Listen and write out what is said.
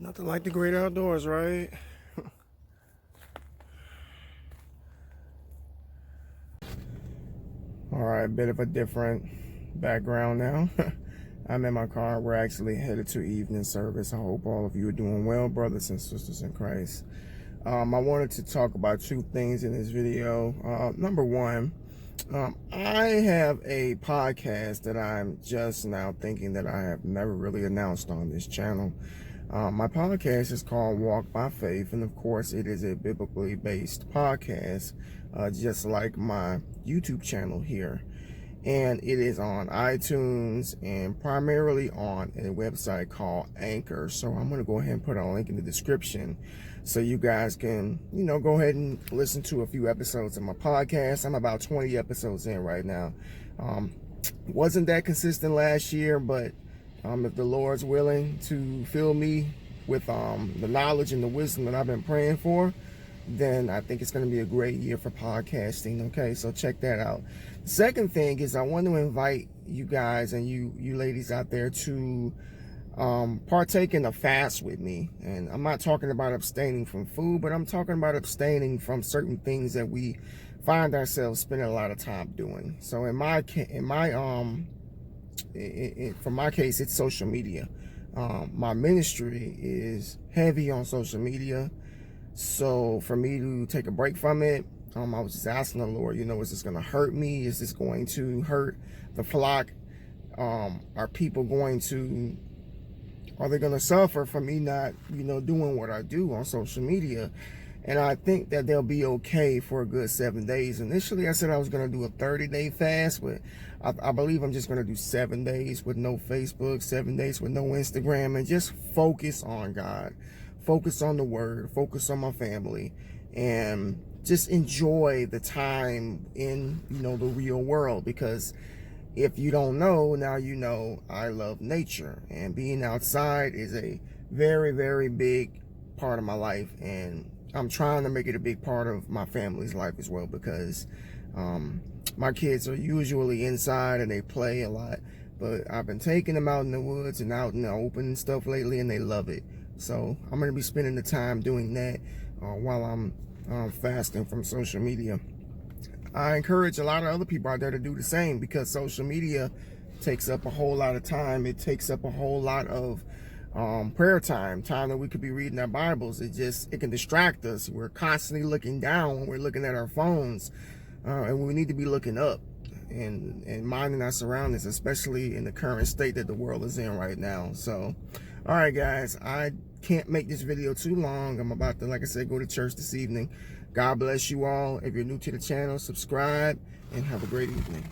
Nothing like the great outdoors, right? All right, a bit of a different background now. I'm in my car. We're actually headed to evening service. I hope all of you are doing well, brothers and sisters in Christ. I wanted to talk about two things in this video. Number one, I have a podcast that I'm just now thinking that I have never really announced on this channel. My podcast is called Walk by Faith, and of course it is a biblically based podcast, just like my YouTube channel here. And it is on iTunes and primarily on a website called Anchor. So I'm going to go ahead and put a link in the description so you guys can, go ahead and listen to a few episodes of my podcast. I'm about 20 episodes in right now. Wasn't that consistent last year, but if the Lord's willing to fill me with the knowledge and the wisdom that I've been praying for, then I think it's going to be a great year for podcasting. Okay, so check that out. The second thing is I want to invite you guys and you ladies out there to partake in a fast with me. And I'm not talking about abstaining from food, but I'm talking about abstaining from certain things that we find ourselves spending a lot of time doing. So for my case, it's social media. My ministry is heavy on social media. So for me to take a break from it, I was just asking the Lord, is this going to hurt me? Is this going to hurt the flock? Are they going to suffer for me not, doing what I do on social media? And I think that they'll be okay for a good 7 days. Initially, I said I was going to do a 30-day fast, but I believe I'm just going to do 7 days with no Facebook, 7 days with no Instagram, and just focus on God, focus on the Word, focus on my family, and just enjoy the time in, the real world. Because if you don't know, now you know I love nature, and being outside is a very, very big part of my life, and I'm trying to make it a big part of my family's life as well, because my kids are usually inside and they play a lot, but I've been taking them out in the woods and out in the open and stuff lately, and they love it. So I'm going to be spending the time doing that while I'm fasting from social media. I encourage a lot of other people out there to do the same, because social media takes up a whole lot of time. It takes up a whole lot of prayer time that we could be reading our Bibles. It can distract us. We're constantly looking down when we're looking at our phones, and we need to be looking up and minding our surroundings, especially in the current state that the world is in right now. So, all right, guys, I can't make this video too long. I'm about to, like I said, go to church this evening. God bless you all. If you're new to the channel, subscribe and have a great evening.